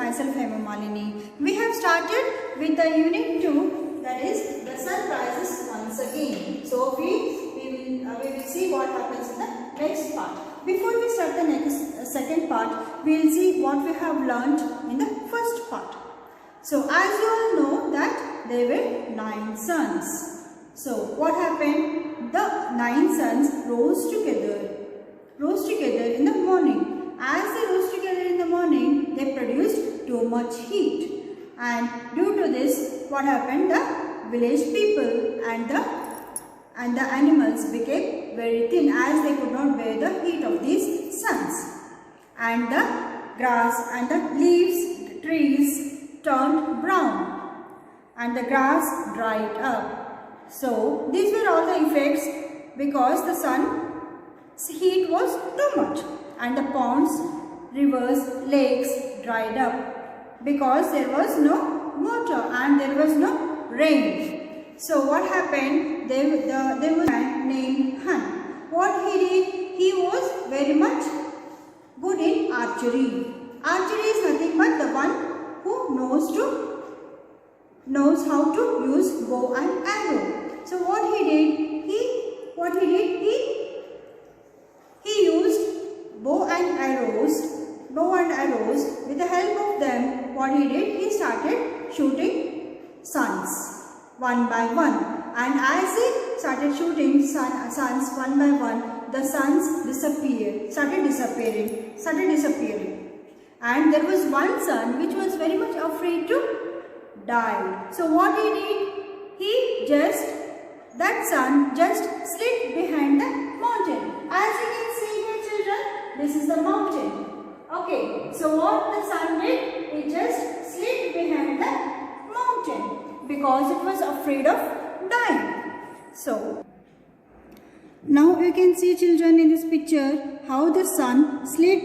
myself Hema Malini. We have started with the unit 2, that is the sun rises once again. So we will see what happens in the next part. Before we start the second part, we will see what we have learnt in the first part. So as you all know that there were 9 suns. So what happened? The 9 suns rose together in the morning. As they rose together in the morning, they produced too much heat, and due to this, what happened? The village people and the animals became very thin as they could not bear the heat of these suns, and the grass and the leaves, the trees turned brown, and the grass dried up. So these were all the effects because the sun's heat was too much, and the ponds, rivers, lakes dried up because there was no water and there was no rain. So what happened? There was a man named Han. What he did? He was very much good in archery. Archery is nothing but the one who knows how to use bow and arrow. So what he did? He used bow and arrows. With the help of them, what he did? He started shooting suns one by one. And as he started shooting suns one by one, the suns started disappearing. And there was one sun which was very much afraid to die. So what he did? That sun just slid behind the mountain. As you can see here, children, this is the mountain. Okay, so what the sun did? It just slid behind the mountain because it was afraid of dying. So now you can see, children, in this picture how the sun slid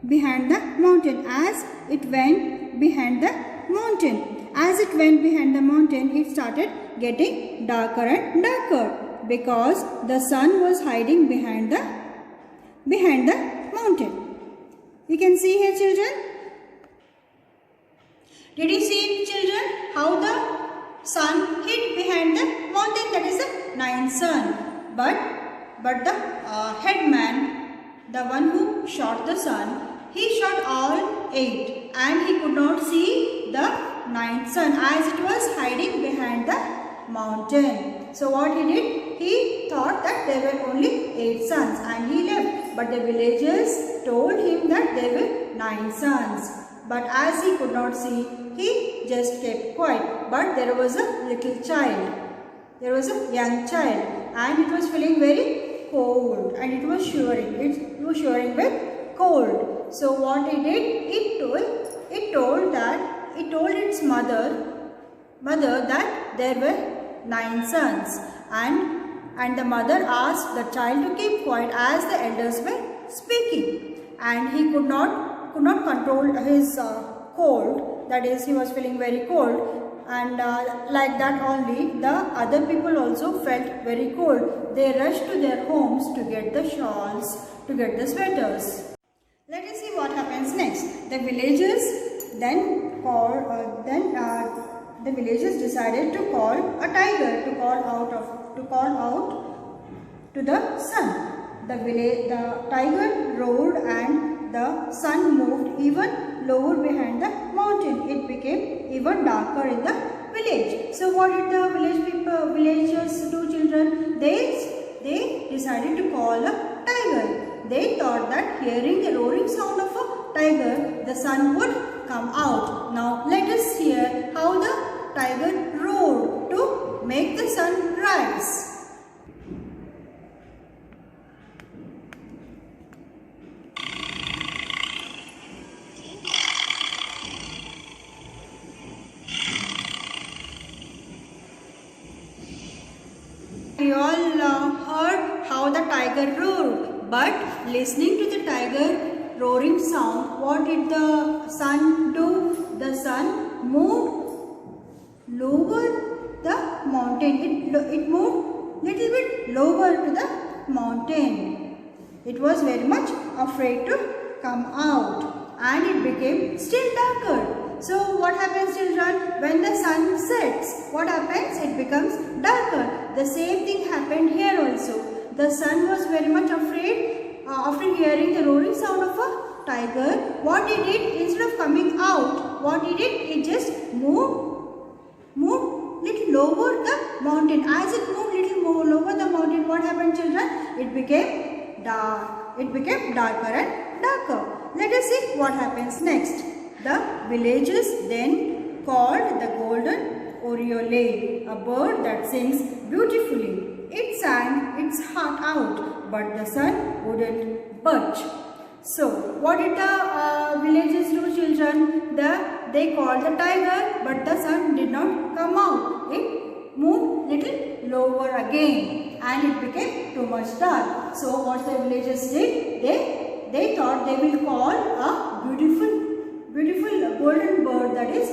behind the mountain as it went behind the mountain. As it went behind the mountain, it started getting darker and darker because the sun was hiding behind the mountain. You can see here, children. Did you see, children, how the sun hid behind the mountain? That is the 9th sun. But the headman, the one who shot the sun, he shot all 8 and he could not see the 9th sun as it was hiding behind the mountain. So what he did? He thought that there were only 8 suns and he left. But the villagers told him that there were 9 suns. But as he could not see, he just kept quiet. But there was a little child. There was a young child and it was feeling very cold and it was shivering. It was shivering with cold. So what he did? It told its mother that there were 9 sons, and the mother asked the child to keep quiet as the elders were speaking, and he could not control his cold, that is, he was feeling very cold, and like that only the other people also felt very cold. They rushed to their homes to get the shawls, to get the sweaters. Let us see what happens next. The villagers the villagers decided to call a tiger to call out to the sun. The tiger roared and the sun moved even lower behind the mountain. It became even darker in the village. So what did the villagers do, children? They decided to call a tiger. They thought that hearing the roaring sound of a tiger, the sun would come out. Now let us hear how the tiger roared to make the sun rise. We all heard how the tiger roared, but listening to the tiger roaring sound, what did the sun do? The sun moved lower the mountain. It moved little bit lower to the mountain. It was very much afraid to come out. and it became still darker. So what happens, children? When the sun sets, what happens? It becomes darker. The same thing happened here also. The sun was very much afraid after hearing the roaring sound of a tiger. What he did, instead of coming out, what he did? He just moved little lower the mountain. As it moved little more lower the mountain, what happened, children? It became dark. It became darker and darker. Let us see what happens next. The villagers then called the golden oriole, a bird that sings beautifully. It sang its heart out, but the sun wouldn't budge. So, what did the villagers do, children? They called the tiger, but the sun did not come out. It moved little lower again, and it became too much dark. So, what the villagers did? They thought they will call a beautiful golden bird, that is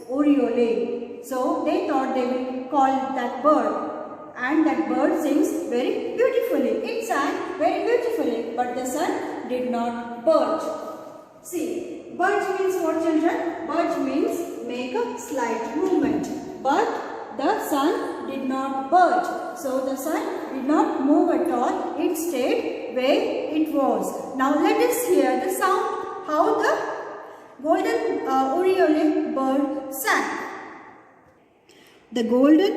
oriole. So they thought they will call that bird, and that bird sings very beautifully. It sang very beautifully, but the sun did not budge. See, budge means what, children? Budge means make a slight movement, but the sun did not budge. So the sun did not move at all. It stayed where it was. Now let us hear the sound, how the golden oriole bird sang. The golden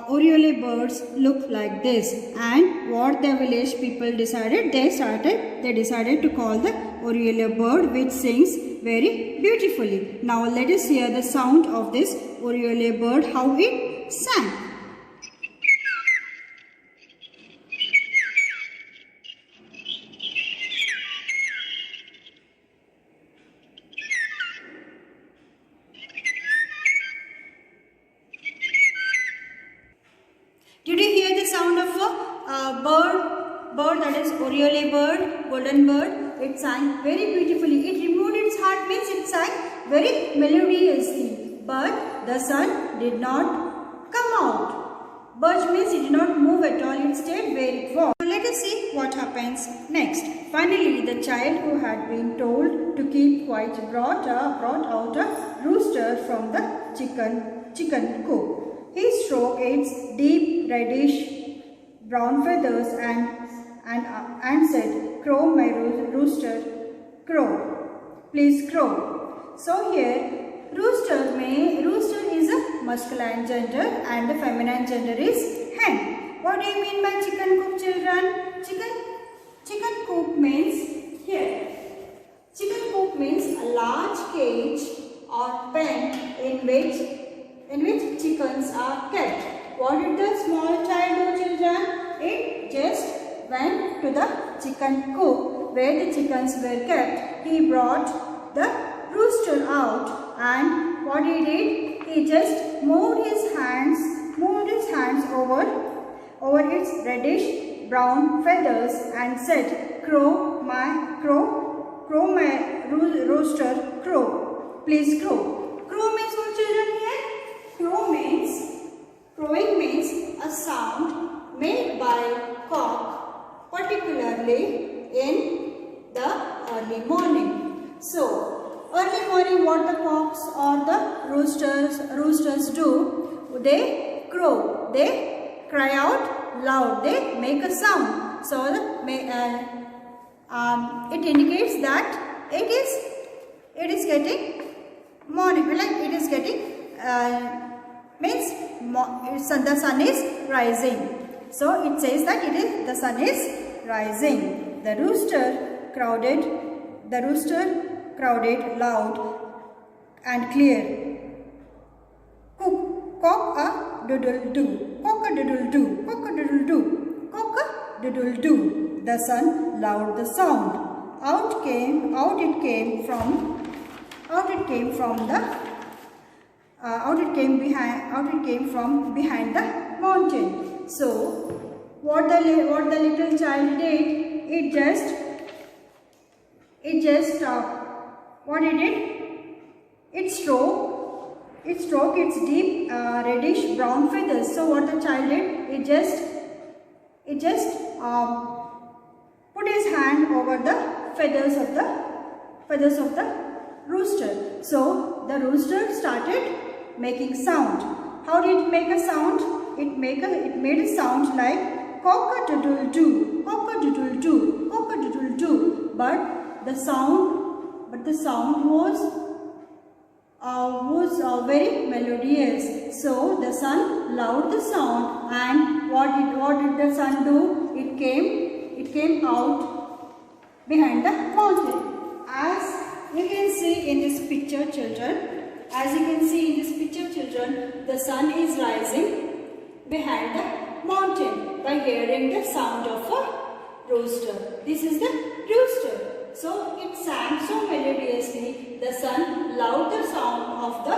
oriole birds look like this, and what the village people decided, they decided to call the oriole bird, which sings very beautifully. Now let us hear the sound of this oriole bird, how it sang. Did you hear the sound of a bird that is oriole bird, golden bird? It sang very beautifully. It removed its heart, means it sang very melodiously. But the sun did not come out. Budge means it did not move at all. It stayed where it was. So let us see what happens next. Finally, the child who had been told to keep quiet brought out a rooster from the chicken coop. He stroked its deep reddish brown feathers and said, "Crow, my rooster, crow. Please crow." So here, rooster is a masculine gender and the feminine gender is hen. What do you mean by chicken coop, children? Chicken coop means here. Chicken coop means a large cage or pen in which chickens are kept. What did the small child do, children? It just went to the chicken coop where the chickens were kept. He brought the rooster out, and what he did? He just moved his hands over its reddish brown feathers and said, "Crow, my rooster, crow. Please crow." Crow means what, children, here? Crowing means a sound made by cock, particularly in the early morning. So, early morning, what the cocks or the roosters do? They crow. They cry out loud. They make a sound. So, it indicates that it is getting morning. Like it is getting means the sun is rising. So it says that the sun is rising. The rooster crowded loud and clear. Cock a doodle doo, cock a doodle doo, cock a doodle doo, cock a doodle doo. The sun loved the sound. Out it came from behind the mountain. So what the little child did, it just what it did? It stroked its deep reddish brown feathers. So what the child did? It just put his hand over the feathers feathers of the rooster. So the rooster started making sound. How did it make a sound? It made a sound like cock-a-doodle-doo, cock-a-doodle-doo, cock-a-doodle-doo. But the sound was very melodious. So the sun loved the sound, and what did the sun do? It came out behind the mountain. As you can see in this picture, children, the sun is rising behind the mountain by hearing the sound of a rooster. This is the rooster. So it sang so melodiously, the sun loved the sound of the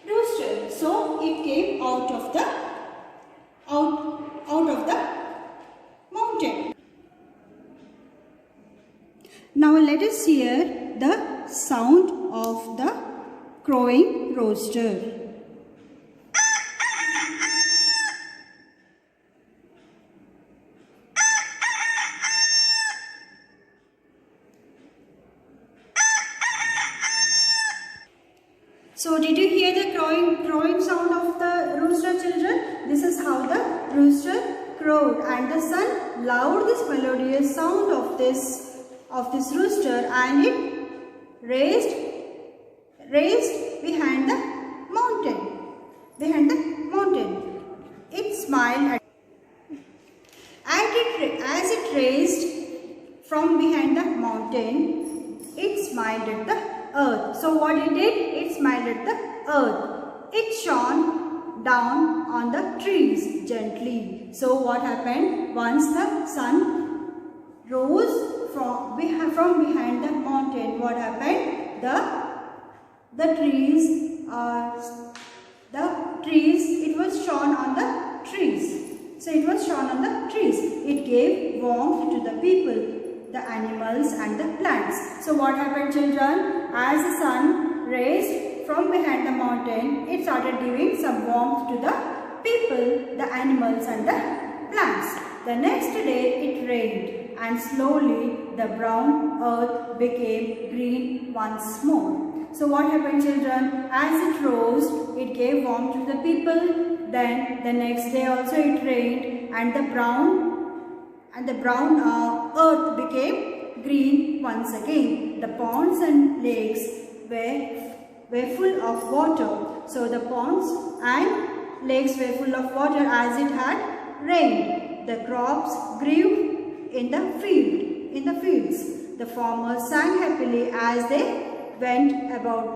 rooster. So it came out of the mountain. Now let us hear the sound of the crowing rooster. So did you hear the crowing sound of the rooster, children? This is how the rooster crowed, and the sun loved this melodious sound of this rooster, and it raised behind the mountain. It smiled as it raised from behind the mountain. It smiled at the earth. So what it did? It smiled at the earth. It shone down on the trees gently. So what happened? Once the sun rose from behind the mountain, what happened? The trees, it was shone on the trees. So it was shone on the trees. It gave warmth to the people, the animals and the plants. So what happened, children? As the sun raised from behind the mountain, it started giving some warmth to the people, the animals and the plants. The next day it rained, and slowly the brown earth became green once more. So what happened, children? As it rose, it gave warmth to the people. Then the next day also it rained, and the brown earth became green once again. The ponds and lakes were full of water. So the ponds and lakes were full of water as it had rained. The crops grew in the fields. The farmers sang happily as they went about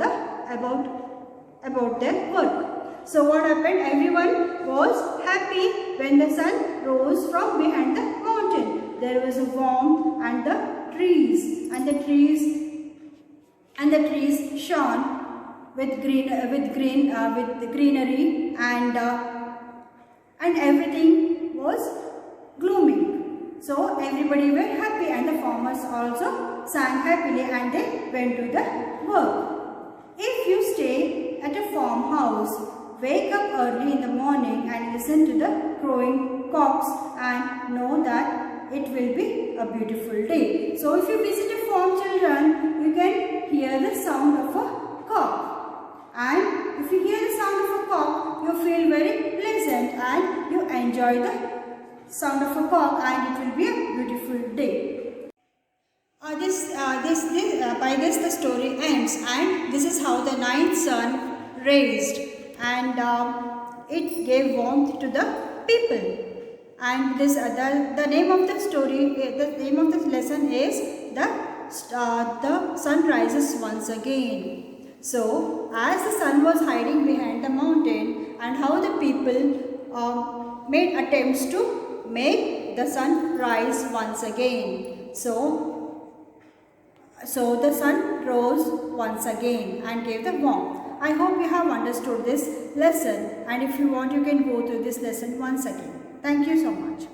their work. So what happened? Everyone was happy when the sun rose from behind the mountain. There was a warmth, and the trees shone with greenery, and everything was glooming. So everybody were happy, and the farmers also sang happily, and they went to the work. If you stay at a farmhouse, wake up early in the morning and listen to the crowing cocks, and know that it will be a beautiful day. So if you visit a farm, children, you can hear the sound of a cock. And if you hear the sound of a cock, you feel very pleasant and you enjoy the sound of a cock, and it will be a beautiful day. By this the story ends, and this is how the ninth sun raised, and it gave warmth to the people. And this the name of the story, the name of the lesson is the sun rises once again. So as the sun was hiding behind the mountain, and how the people made attempts to make the sun rise once again. So the sun rose once again and gave the warmth. I hope you have understood this lesson, and if you want, you can go through this lesson once again. Thank you so much.